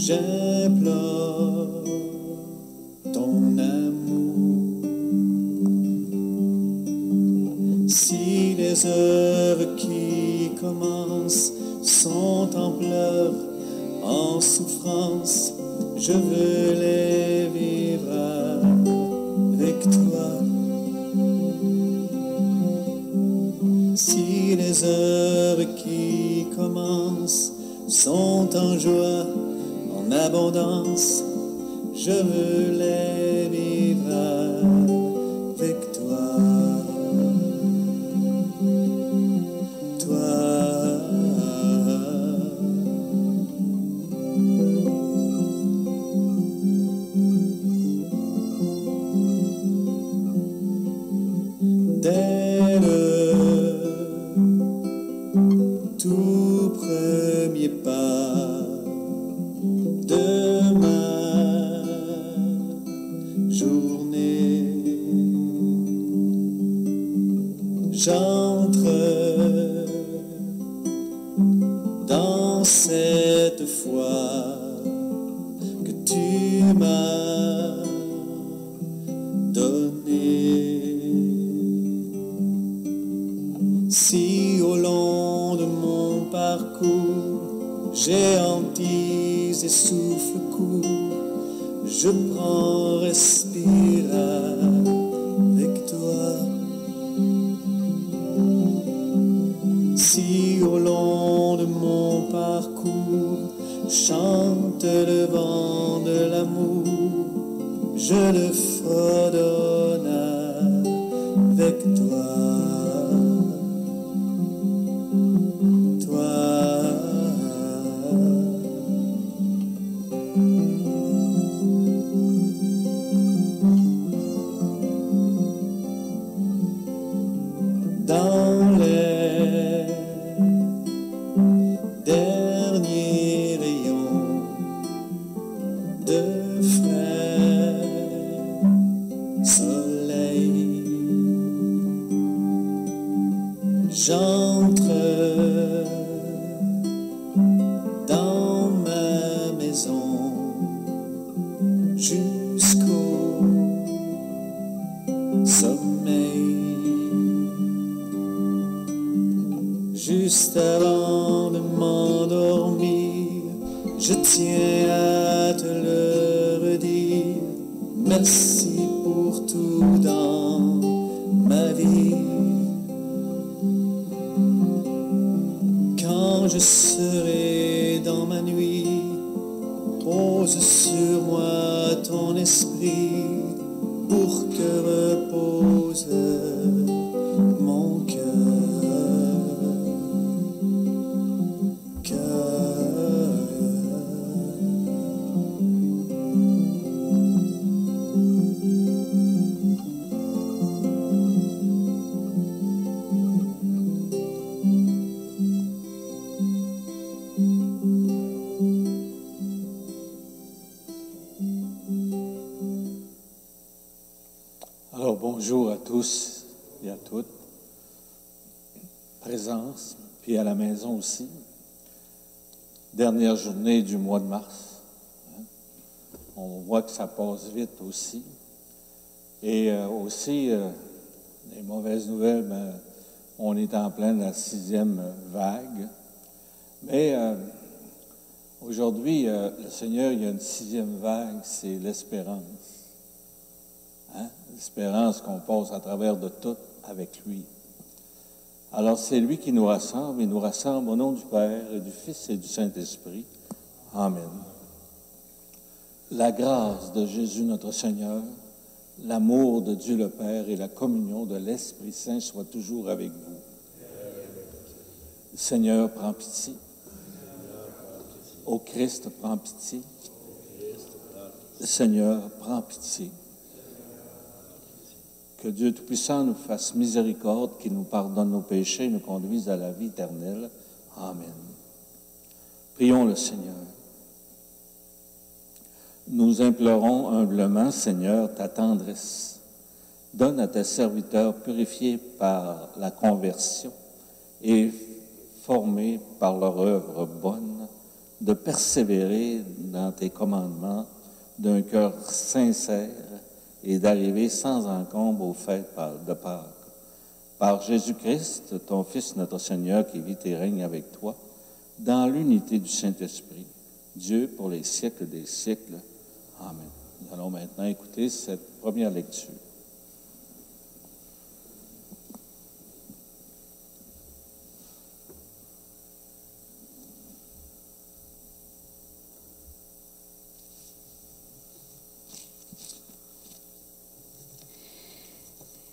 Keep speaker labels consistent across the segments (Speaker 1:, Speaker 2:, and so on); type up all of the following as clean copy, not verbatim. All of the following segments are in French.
Speaker 1: j'implore ton amour. Si les œuvres qui commencent sont en pleurs, en souffrance, je veux les vivre avec toi. Si les œuvres qui commencent sont en joie, en abondance, je veux les vivre avec toi. Dès le tout premier pas de ma journée, j'entre dans cette foi que tu m'as donnée. Si au long de mon parcours j'ai hantise et souffle court, je prends respire avec toi. Si au long de mon parcours chante le vent de l'amour, je le fredonne avec toi. Dans les derniers rayons de frais soleil, j'entre dans ma maison jusqu'au sommeil. Juste avant de m'endormir, je tiens à te le redire. Merci pour tout dans ma vie. Quand je serai dans ma nuit, pose sur moi ton esprit pour que repose mon cœur.
Speaker 2: Alors, bonjour à tous et à toutes. Présence, puis à la maison aussi. Dernière journée du mois de mars. On voit que ça passe vite aussi. Et aussi, les mauvaises nouvelles, ben, on est en pleine la 6e vague. Mais aujourd'hui, le Seigneur, il y a une 6e vague, c'est l'espérance. Hein? L'espérance qu'on passe à travers de tout avec lui. Alors, c'est lui qui nous rassemble, il nous rassemble au nom du Père et du Fils et du Saint-Esprit. Amen. La grâce de Jésus notre Seigneur, l'amour de Dieu le Père et la communion de l'Esprit Saint soient toujours avec vous. Seigneur, prends pitié. Ô Christ, prends pitié. Seigneur, prends pitié. Que Dieu Tout-Puissant nous fasse miséricorde, qu'il nous pardonne nos péchés et nous conduise à la vie éternelle. Amen. Prions le Seigneur. Nous implorons humblement, Seigneur, ta tendresse. Donne à tes serviteurs purifiés par la conversion et formés par leur œuvre bonne, de persévérer dans tes commandements d'un cœur sincère et d'arriver sans encombre aux fêtes de Pâques. Par Jésus-Christ, ton Fils, notre Seigneur, qui vit et règne avec toi, dans l'unité du Saint-Esprit, Dieu pour les siècles des siècles. Amen. Nous allons maintenant écouter cette première lecture.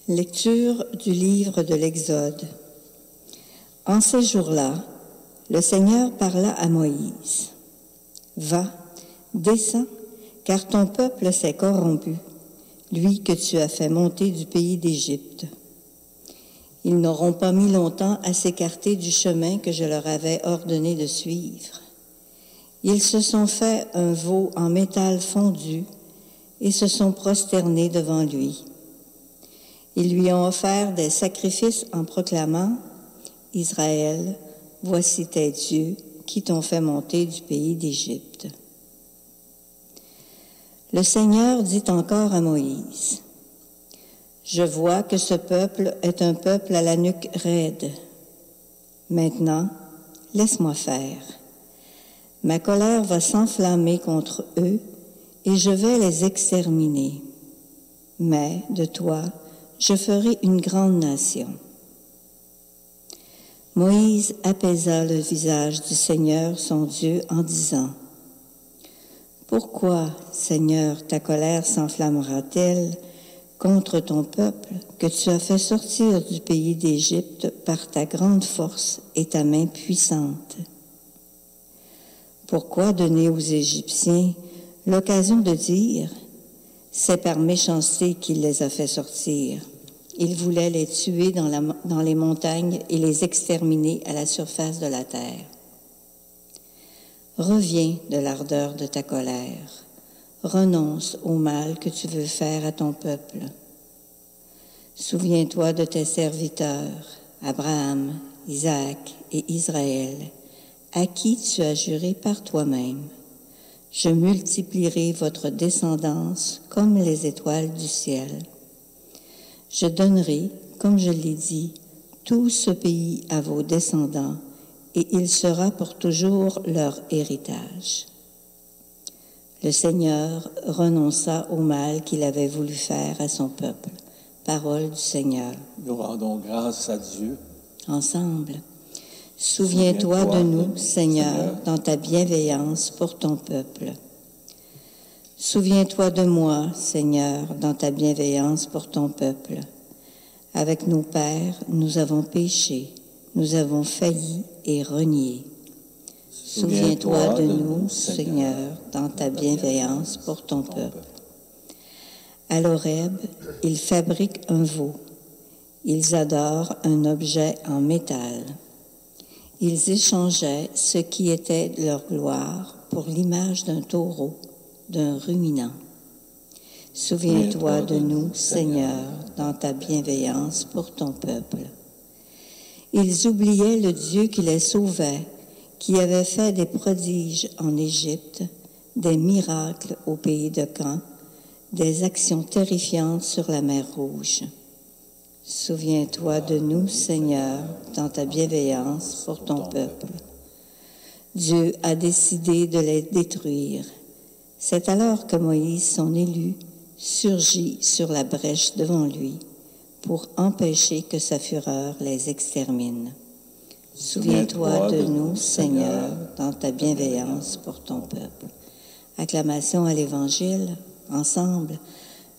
Speaker 3: Lecture du livre de l'Exode. En ces jours-là, le Seigneur parla à Moïse. « Va, descends, car ton peuple s'est corrompu, lui que tu as fait monter du pays d'Égypte. Ils n'auront pas mis longtemps à s'écarter du chemin que je leur avais ordonné de suivre. Ils se sont fait un veau en métal fondu et se sont prosternés devant lui. Ils lui ont offert des sacrifices en proclamant « Israël, voici tes dieux qui t'ont fait monter du pays d'Égypte. » Le Seigneur dit encore à Moïse, « Je vois que ce peuple est un peuple à la nuque raide. Maintenant, laisse-moi faire. Ma colère va s'enflammer contre eux et je vais les exterminer. Mais de toi, je ferai une grande nation. » Moïse apaisa le visage du Seigneur, son Dieu, en disant, « Pourquoi, Seigneur, ta colère s'enflammera-t-elle contre ton peuple que tu as fait sortir du pays d'Égypte par ta grande force et ta main puissante? Pourquoi donner aux Égyptiens l'occasion de dire, « C'est par méchanceté qu'il les a fait sortir. » Il voulait les tuer dans les montagnes et les exterminer à la surface de la terre. Reviens de l'ardeur de ta colère. Renonce au mal que tu veux faire à ton peuple. Souviens-toi de tes serviteurs, Abraham, Isaac et Israël, à qui tu as juré par toi-même. Je multiplierai votre descendance comme les étoiles du ciel. Je donnerai, comme je l'ai dit, tout ce pays à vos descendants, et il sera pour toujours leur héritage. » Le Seigneur renonça au mal qu'il avait voulu faire à son peuple. Parole du Seigneur.
Speaker 2: Nous rendons grâce à Dieu.
Speaker 3: Ensemble. Souviens-toi de nous, Seigneur, dans ta bienveillance pour ton peuple. Souviens-toi de moi, Seigneur, dans ta bienveillance pour ton peuple. Avec nos pères, nous avons péché, nous avons failli et renié. Souviens-toi de nous, Seigneur, dans ta bienveillance pour ton peuple. À l'Horeb, ils fabriquent un veau. Ils adorent un objet en métal. Ils échangeaient ce qui était leur gloire pour l'image d'un taureau, d'un ruminant. Souviens-toi de nous, Seigneur, dans ta bienveillance pour ton peuple. Ils oubliaient le Dieu qui les sauvait, qui avait fait des prodiges en Égypte, des miracles au pays de Can, des actions terrifiantes sur la mer Rouge. Souviens-toi de nous, Seigneur, dans ta bienveillance pour ton peuple. Dieu a décidé de les détruire. C'est alors que Moïse, son élu, surgit sur la brèche devant lui pour empêcher que sa fureur les extermine. Souviens-toi de nous, Seigneur, dans ta bienveillance pour ton peuple. Acclamation à l'Évangile, ensemble.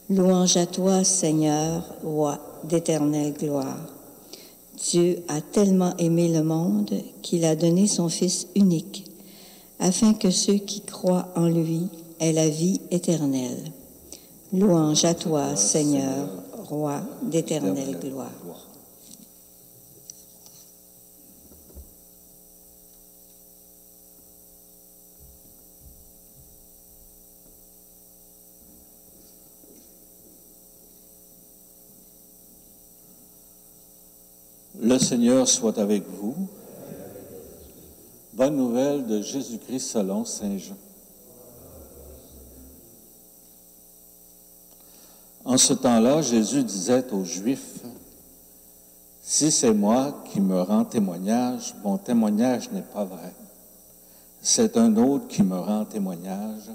Speaker 3: Louange à toi, Seigneur, roi d'éternelle gloire. Dieu a tellement aimé le monde qu'il a donné son Fils unique, afin que ceux qui croient en lui aient la vie éternelle. Louange à toi, Seigneur, roi d'éternelle gloire.
Speaker 2: Le Seigneur soit avec vous. Bonne nouvelle de Jésus-Christ selon saint Jean. En ce temps-là, Jésus disait aux Juifs, « Si c'est moi qui me rends témoignage, mon témoignage n'est pas vrai. C'est un autre qui me rend témoignage,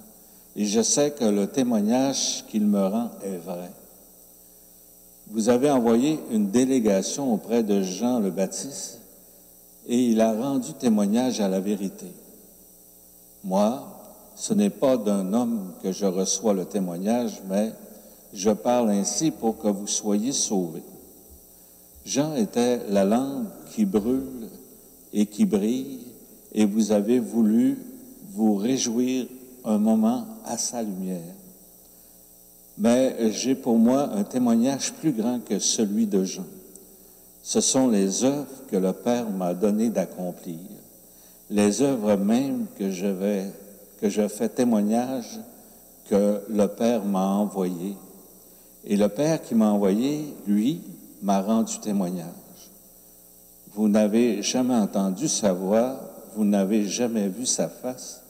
Speaker 2: et je sais que le témoignage qu'il me rend est vrai. Vous avez envoyé une délégation auprès de Jean le Baptiste, et il a rendu témoignage à la vérité. Moi, ce n'est pas d'un homme que je reçois le témoignage, mais je parle ainsi pour que vous soyez sauvés. Jean était la lampe qui brûle et qui brille, et vous avez voulu vous réjouir un moment à sa lumière. Mais j'ai pour moi un témoignage plus grand que celui de Jean. Ce sont les œuvres que le Père m'a donné d'accomplir, les œuvres même que je fais témoignage que le Père m'a envoyé. Et le Père qui m'a envoyé, lui, m'a rendu témoignage. Vous n'avez jamais entendu sa voix, vous n'avez jamais vu sa face,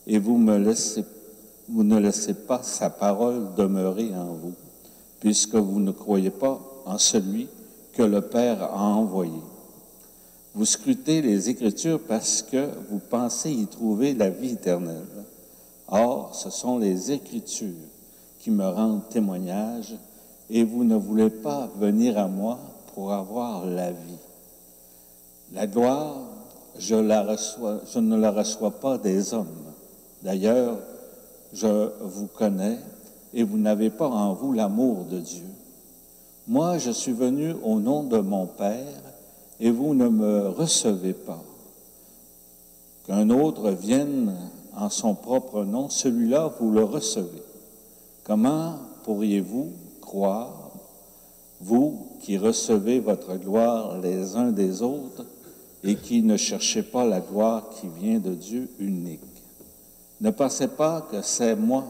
Speaker 2: et vous ne laissez pas sa parole demeurer en vous, puisque vous ne croyez pas en celui que le Père a envoyé. Vous scrutez les Écritures parce que vous pensez y trouver la vie éternelle. Or, ce sont les Écritures qui me rendent témoignage, et vous ne voulez pas venir à moi pour avoir la vie. La gloire, je ne la reçois pas des hommes. D'ailleurs, je vous connais, et vous n'avez pas en vous l'amour de Dieu. Moi, je suis venu au nom de mon Père, et vous ne me recevez pas. Qu'un autre vienne en son propre nom, celui-là, vous le recevez. Comment pourriez-vous croire, vous qui recevez votre gloire les uns des autres et qui ne cherchez pas la gloire qui vient de Dieu unique? Ne pensez pas que c'est moi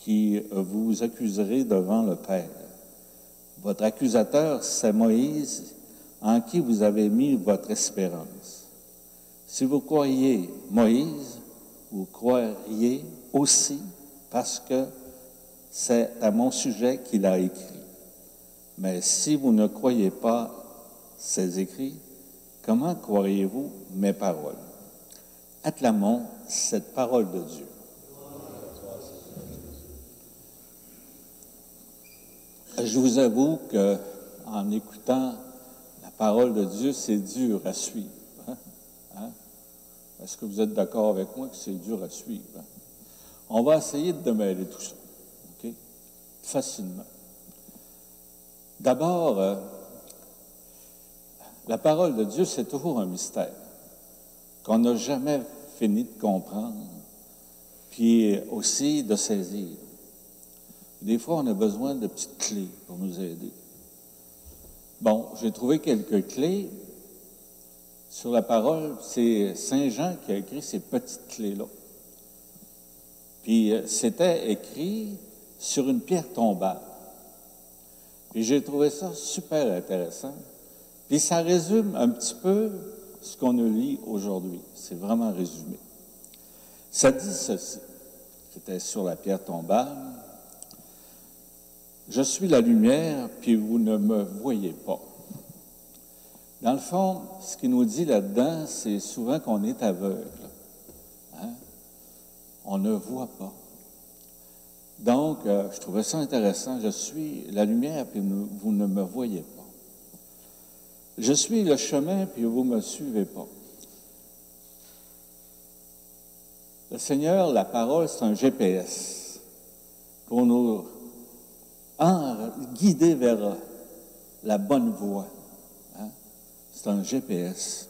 Speaker 2: qui vous accuserai devant le Père. Votre accusateur, c'est Moïse, en qui vous avez mis votre espérance. Si vous croyez Moïse, vous croiriez aussi parce que c'est à mon sujet qu'il a écrit. Mais si vous ne croyez pas ces écrits, comment croiriez-vous mes paroles? Acclamons cette parole de Dieu. Je vous avoue que, en écoutant la parole de Dieu, c'est dur à suivre. Est-ce que vous êtes d'accord avec moi que c'est dur à suivre? On va essayer de démêler tout ça, OK? Facilement. D'abord, la parole de Dieu, c'est toujours un mystère qu'on n'a jamais fini de comprendre, puis aussi de saisir. Des fois, on a besoin de petites clés pour nous aider. Bon, j'ai trouvé quelques clés sur la parole. C'est saint Jean qui a écrit ces petites clés-là. Puis, c'était écrit sur une pierre tombale. Puis, j'ai trouvé ça super intéressant. Puis, ça résume un petit peu ce qu'on nous lit aujourd'hui. C'est vraiment résumé. Ça dit ceci. C'était sur la pierre tombale. « Je suis la lumière, puis vous ne me voyez pas. » Dans le fond, ce qu'il nous dit là-dedans, c'est souvent qu'on est aveugle. Hein? On ne voit pas. Donc, je trouvais ça intéressant. Je suis la lumière, puis vous ne me voyez pas. Je suis le chemin, puis vous ne me suivez pas. Le Seigneur, la parole, c'est un GPS pour nous guider vers la bonne voie. Hein? C'est un GPS.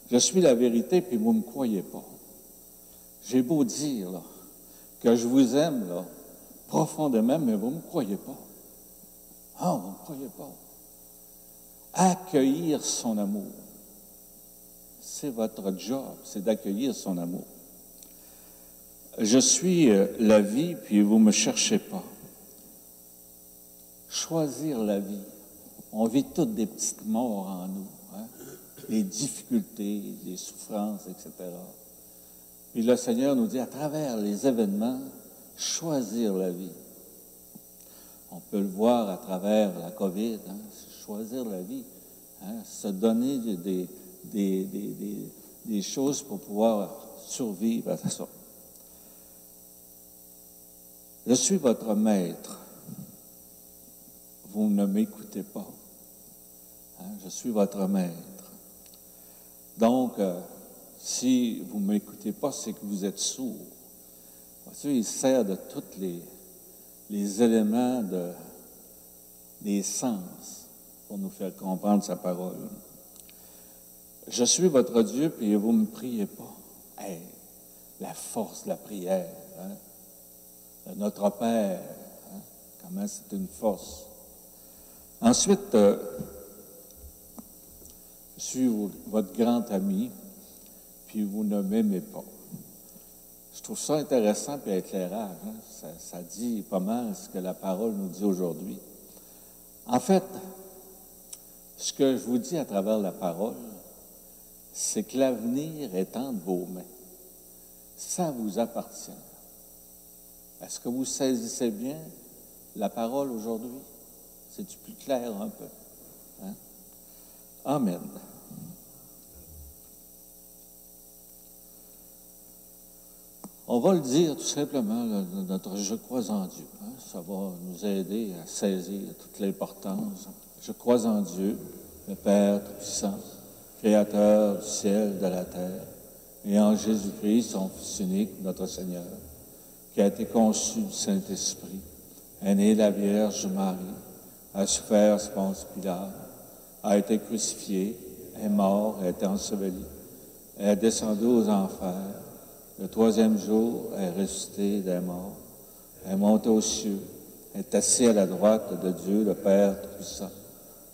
Speaker 2: Je suis la vérité, puis vous ne me croyez pas. J'ai beau dire là, que je vous aime là, profondément, mais vous ne me croyez pas. Ah, vous ne me croyez pas. Accueillir son amour. C'est votre job, c'est d'accueillir son amour. Je suis la vie, puis vous ne me cherchez pas. Choisir la vie. On vit toutes des petites morts en nous. Hein? les difficultés, les souffrances, etc. Puis le Seigneur nous dit, à travers les événements, choisir la vie. On peut le voir à travers la COVID, hein, choisir la vie, hein, se donner des choses pour pouvoir survivre à ça. Je suis votre maître. Vous ne m'écoutez pas. Hein, je suis votre maître. Donc, si vous ne m'écoutez pas, c'est que vous êtes sourd. Parce qu'il sert de tous les éléments des sens pour nous faire comprendre sa parole. Je suis votre Dieu, puis vous ne me priez pas. Hey, la force de la prière, hein? Notre Père, hein? Comment c'est une force. Ensuite, je suis votre grand ami, puis vous ne m'aimez pas. Je trouve ça intéressant et éclairage. Hein? Ça dit pas mal ce que la parole nous dit aujourd'hui. En fait, ce que je vous dis à travers la parole, c'est que l'avenir est entre vos mains. Ça vous appartient. Est-ce que vous saisissez bien la parole aujourd'hui? C'est-tu plus clair un peu? Hein? Amen. On va le dire tout simplement, là, notre « je crois en Dieu ». Hein? Ça va nous aider à saisir toute l'importance. Je crois en Dieu, le Père Tout-Puissant, Créateur du ciel, de la terre, et en Jésus-Christ, son Fils unique, notre Seigneur, qui a été conçu du Saint-Esprit, est né de la Vierge Marie, a souffert sous Ponce Pilate, a été crucifié, est mort, a été enseveli, est descendu aux enfers. Le troisième jour, est ressuscité des morts, est monté aux cieux, est assis à la droite de Dieu, le Père Tout-Puissant,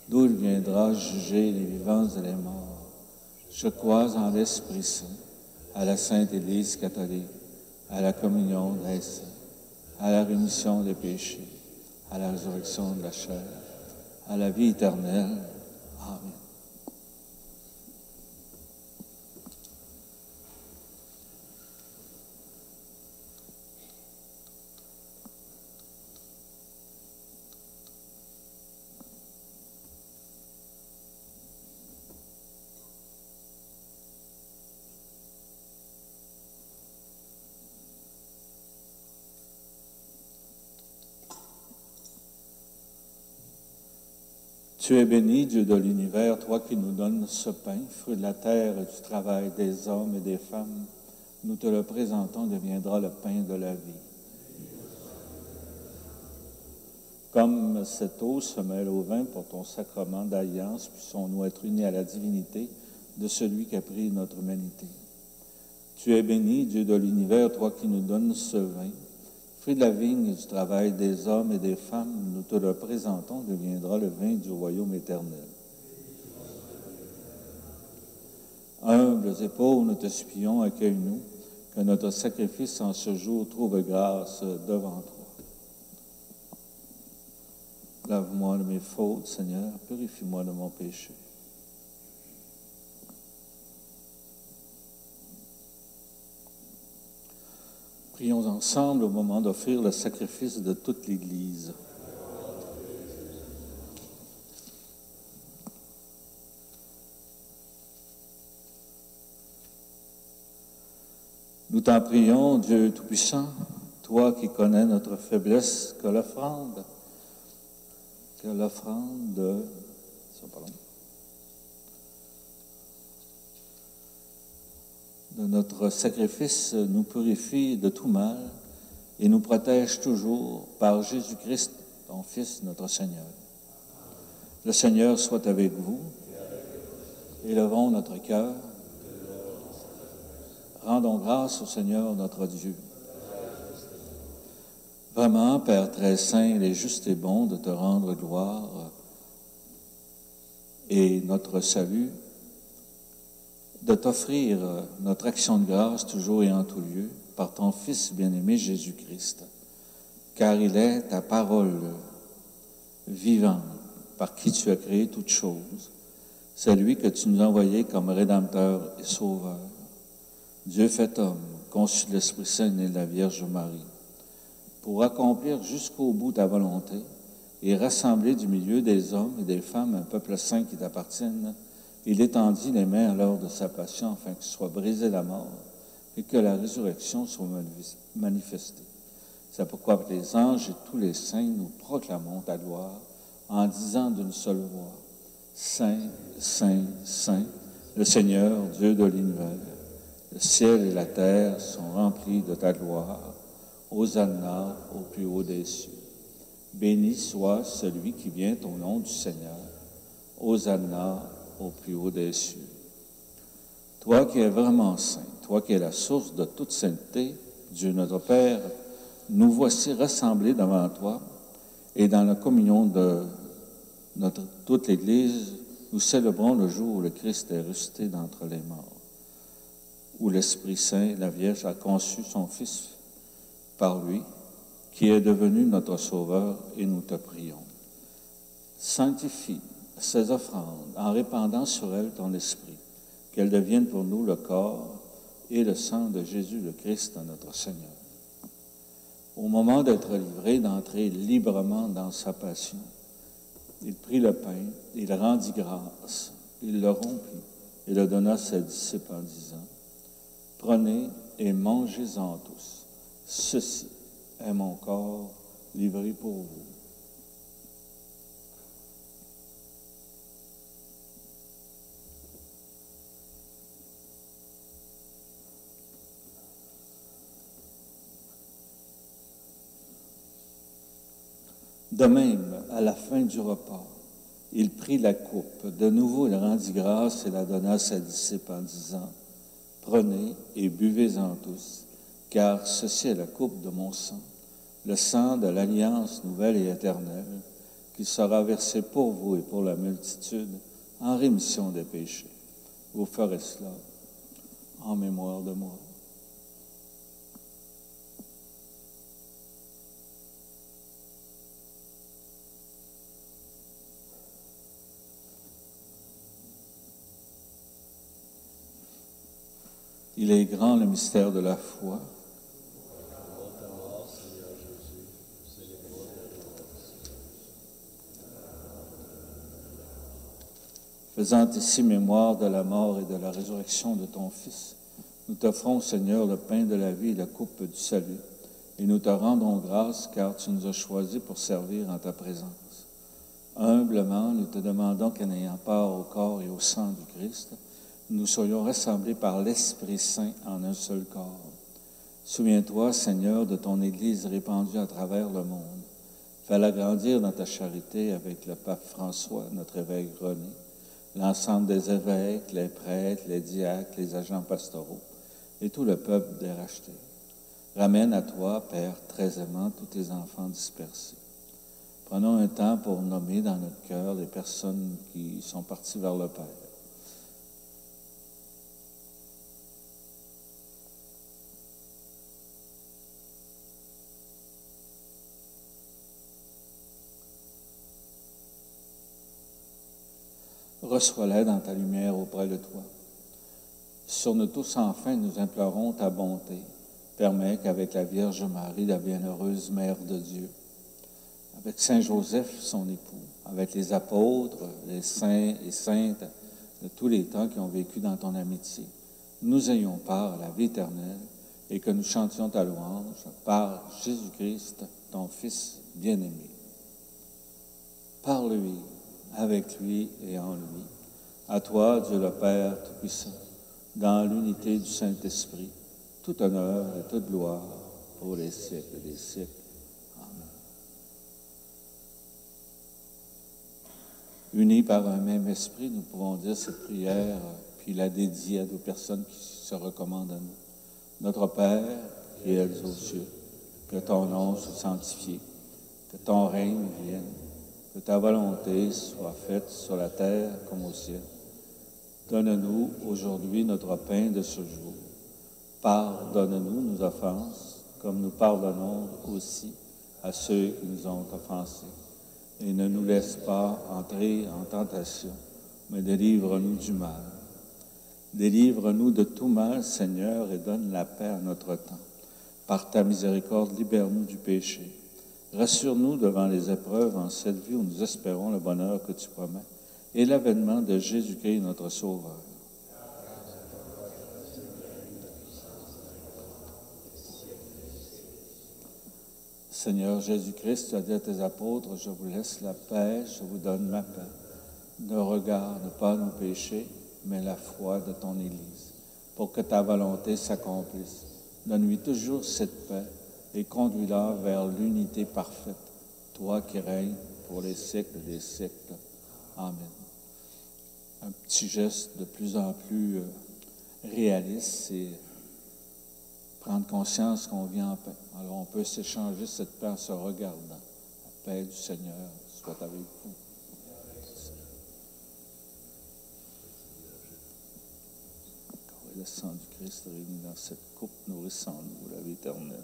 Speaker 2: d'où il viendra juger les vivants et les morts. Je crois en l'Esprit Saint, à la Sainte Église catholique, à la communion des saints, à la rémission des péchés, à la résurrection de la chair, à la vie éternelle. Amen. Tu es béni, Dieu de l'univers, toi qui nous donnes ce pain, fruit de la terre et du travail des hommes et des femmes. Nous te le présentons, deviendra le pain de la vie. Comme cette eau se mêle au vin pour ton sacrement d'alliance, puissions-nous être unis à la divinité de celui qui a pris notre humanité. Tu es béni, Dieu de l'univers, toi qui nous donnes ce vin, fruit de la vigne et du travail des hommes et des femmes, nous te le présentons, deviendra le vin du royaume éternel. Humbles et pauvres, nous te supplions, accueille-nous, que notre sacrifice en ce jour trouve grâce devant toi. Lave-moi de mes fautes, Seigneur, purifie-moi de mon péché. Prions ensemble au moment d'offrir le sacrifice de toute l'Église. Nous t'en prions, Dieu Tout-Puissant, toi qui connais notre faiblesse, que l'offrande de notre sacrifice nous purifie de tout mal et nous protège toujours par Jésus-Christ, ton Fils, notre Seigneur. Le Seigneur soit avec vous. Élevons notre cœur. Rendons grâce au Seigneur notre Dieu. Vraiment, Père très saint, il est juste et bon de te rendre gloire et notre salut, de t'offrir notre action de grâce toujours et en tout lieu par ton Fils bien-aimé Jésus-Christ, car il est ta parole vivante par qui tu as créé toutes choses. celui que tu nous as envoyé comme Rédempteur et Sauveur. Dieu fait homme, conçu de l'Esprit Saint et de la Vierge Marie, pour accomplir jusqu'au bout ta volonté et rassembler du milieu des hommes et des femmes un peuple saint qui t'appartienne. Il étendit les mains à l'heure de sa passion afin que soit brisée la mort et que la résurrection soit manifestée. C'est pourquoi les anges et tous les saints, nous proclamons ta gloire en disant d'une seule voix, Saint, Saint, Saint, le Seigneur, Dieu de l'univers. Le ciel et la terre sont remplis de ta gloire. Hosanna au plus haut des cieux. Béni soit celui qui vient au nom du Seigneur. Hosanna au plus haut des cieux. Toi qui es vraiment saint, toi qui es la source de toute sainteté, Dieu notre Père, nous voici rassemblés devant toi et dans la communion de toute l'Église, nous célébrons le jour où le Christ est ressuscité d'entre les morts, où l'Esprit Saint, la Vierge, a conçu son Fils par lui, qui est devenu notre Sauveur, et nous te prions. Sanctifie ces offrandes en répandant sur elles ton Esprit, qu'elles deviennent pour nous le corps et le sang de Jésus le Christ, notre Seigneur. Au moment d'être livré, d'entrer librement dans sa passion, il prit le pain, il rendit grâce, il le rompit et le donna à ses disciples en disant, « Prenez et mangez-en tous. Ceci est mon corps livré pour vous. » De même, à la fin du repas, il prit la coupe. De nouveau, il rendit grâce et la donna à ses disciples en disant, « Prenez et buvez-en tous, car ceci est la coupe de mon sang, le sang de l'alliance nouvelle et éternelle, qui sera versé pour vous et pour la multitude en rémission des péchés. Vous ferez cela en mémoire de moi. » Il est grand le mystère de la foi. Faisant ici mémoire de la mort et de la résurrection de ton Fils, nous t'offrons, Seigneur, le pain de la vie et la coupe du salut, et nous te rendons grâce car tu nous as choisis pour servir en ta présence. Humblement, nous te demandons qu'en ayant part au corps et au sang du Christ, nous soyons rassemblés par l'Esprit Saint en un seul corps. Souviens-toi, Seigneur, de ton Église répandue à travers le monde. Fais-la grandir dans ta charité avec le pape François, notre évêque René, l'ensemble des évêques, les prêtres, les diacres, les agents pastoraux et tout le peuple des rachetés. Ramène à toi, Père, très aimant, tous tes enfants dispersés. Prenons un temps pour nommer dans notre cœur les personnes qui sont parties vers le Père. Reçois-les dans ta lumière auprès de toi. Sur nous tous, enfin, nous implorons ta bonté. Permets qu'avec la Vierge Marie, la bienheureuse Mère de Dieu, avec Saint Joseph, son époux, avec les apôtres, les saints et saintes de tous les temps qui ont vécu dans ton amitié, nous ayons part à la vie éternelle et que nous chantions ta louange par Jésus-Christ, ton Fils bien-aimé. Par lui, avec lui et en lui. À toi, Dieu le Père Tout-Puissant, dans l'unité du Saint-Esprit, tout honneur et toute gloire pour les siècles des siècles. Amen. Unis par un même esprit, nous pouvons dire cette prière, puis la dédier à deux personnes qui se recommandent à nous. Notre Père, qui es aux cieux, que ton nom soit sanctifié, que ton règne vienne, que ta volonté soit faite sur la terre comme au ciel. Donne-nous aujourd'hui notre pain de ce jour. Pardonne-nous nos offenses, comme nous pardonnons aussi à ceux qui nous ont offensés. Et ne nous laisse pas entrer en tentation, mais délivre-nous du mal. Délivre-nous de tout mal, Seigneur, et donne la paix à notre temps. Par ta miséricorde, libère-nous du péché. Rassure-nous devant les épreuves en cette vie où nous espérons le bonheur que tu promets et l'avènement de Jésus-Christ, notre Sauveur. Seigneur Jésus-Christ, tu as dit à tes apôtres, je vous laisse la paix, je vous donne ma paix. Ne regarde pas nos péchés, mais la foi de ton Église, pour que ta volonté s'accomplisse. Donne-lui toujours cette paix et conduis-la vers l'unité parfaite, toi qui règnes pour les siècles des siècles. Amen. Un petit geste de plus en plus réaliste, c'est prendre conscience qu'on vit en paix. Alors on peut s'échanger cette paix en se regardant. La paix du Seigneur soit avec vous. Le sang du Christ réuni dans cette coupe nourrissant-nous la vie éternelle.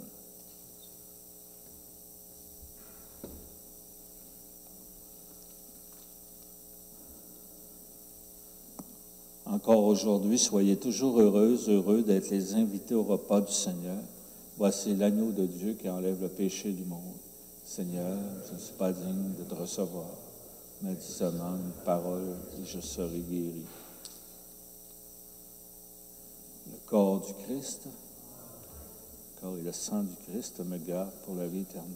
Speaker 2: Encore aujourd'hui, soyez toujours heureux d'être les invités au repas du Seigneur. Voici l'agneau de Dieu qui enlève le péché du monde. Seigneur, je ne suis pas digne de te recevoir, mais dis seulement une parole et je serai guéri. Le corps du Christ, le corps et le sang du Christ me gardent pour la vie éternelle.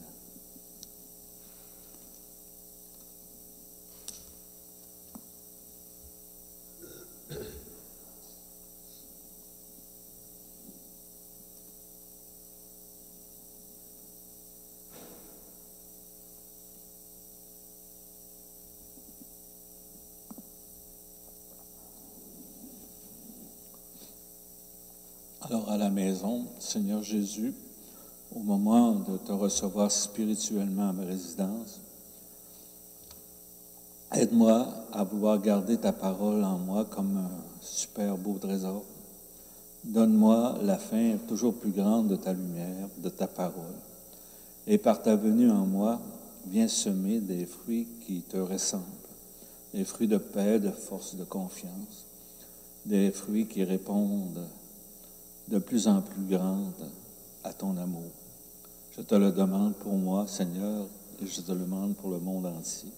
Speaker 2: Alors à la maison, Seigneur Jésus, au moment de te recevoir spirituellement à ma résidence, aide-moi à vouloir garder ta parole en moi comme un super beau trésor. Donne-moi la faim toujours plus grande de ta lumière, de ta parole. Et par ta venue en moi, viens semer des fruits qui te ressemblent, des fruits de paix, de force, de confiance, des fruits qui répondent de plus en plus grande à ton amour. Je te le demande pour moi, Seigneur, et je te le demande pour le monde entier.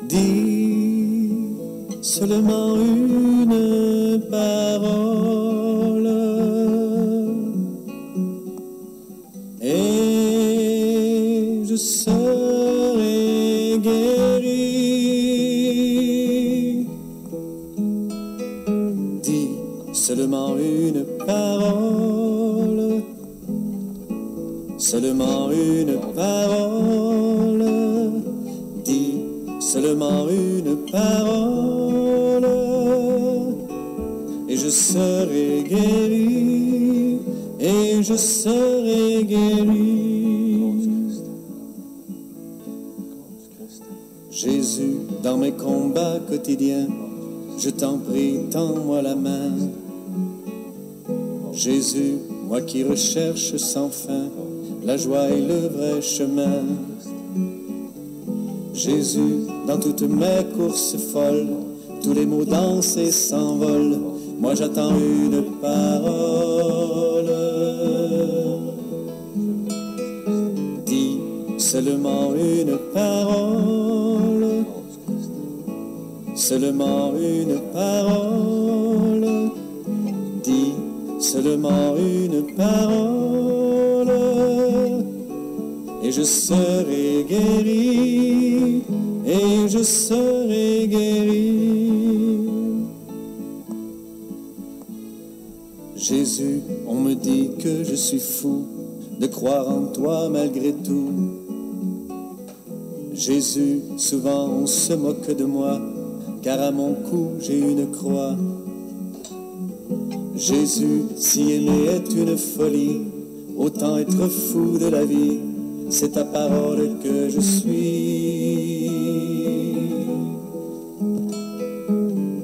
Speaker 1: Dis seulement une parole et je serai guéri. Dis seulement une parole, seulement une parole. Dis seulement une parole et je serai guéri, et je serai guéri. Jésus, dans mes combats quotidiens, je t'en prie, tends-moi la main. Jésus, moi qui recherche sans fin la joie et le vrai chemin. Jésus, dans toutes mes courses folles, tous les mots dansent et s'envolent. Moi j'attends une parole. Dis seulement une parole, seulement une parole. Dis seulement une parole et je serai guéri, et je serai guéri. Jésus, on me dit que je suis fou de croire en toi malgré tout. Jésus, souvent on se moque de moi, car à mon cou j'ai une croix. Jésus, si aimer est une folie, autant être fou de la vie. c'est ta parole que je suis.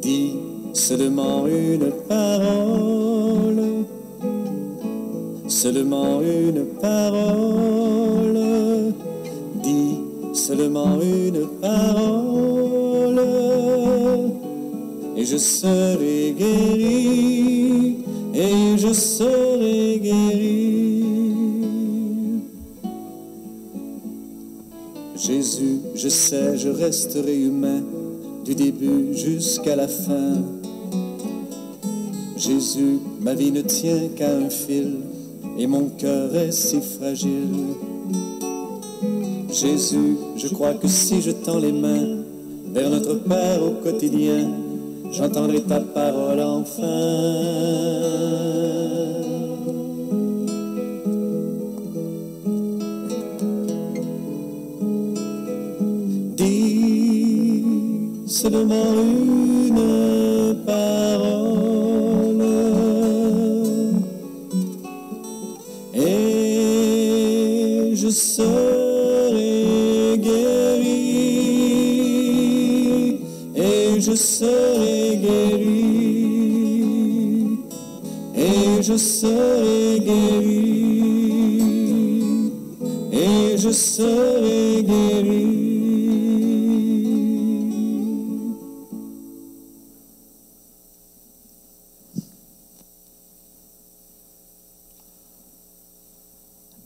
Speaker 1: Dis seulement une parole, seulement une parole, dis seulement une parole, et je serai guéri, et je serai guéri. Jésus, je sais, je resterai humain du début jusqu'à la fin. Jésus, ma vie ne tient qu'à un fil et mon cœur est si fragile. Jésus, je crois que si je tends les mains vers notre Père au quotidien, j'entendrai ta parole enfin. Dis seulement une parole et je serai guéri, et je serai guéri, et je serai guéri, et je serai guéri.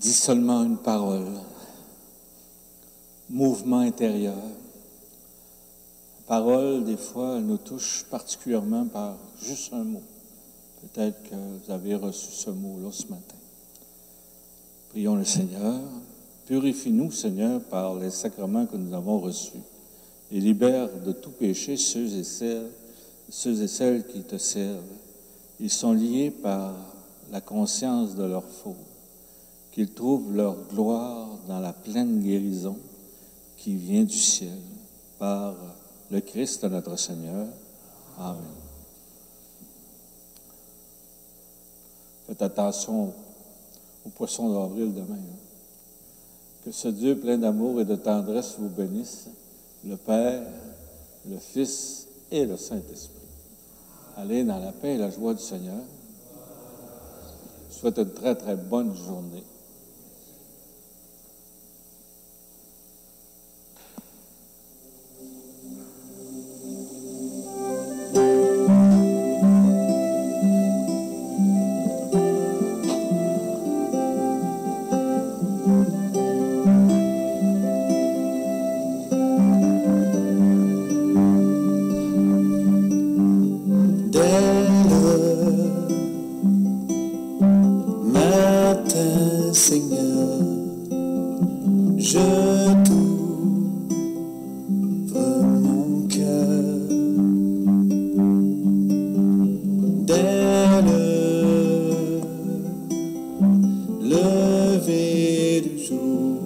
Speaker 2: Dis seulement une parole, mouvement intérieur. La parole, des fois, elle nous touche particulièrement par juste un mot. Peut-être que vous avez reçu ce mot-là ce matin. Prions le Seigneur. Purifie-nous, Seigneur, par les sacrements que nous avons reçus et libère de tout péché ceux et celles qui te servent. Ils sont liés par la conscience de leur faute, qu'ils trouvent leur gloire dans la pleine guérison qui vient du ciel par le Christ notre Seigneur. Amen. Faites attention aux poissons d'avril demain. Que ce Dieu plein d'amour et de tendresse vous bénisse, le Père, le Fils et le Saint-Esprit. Allez dans la paix et la joie du Seigneur. Je vous souhaite une très, très bonne journée.
Speaker 1: Seigneur, je t'ouvre mon cœur. Dès le lever du jour,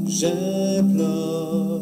Speaker 1: j'implore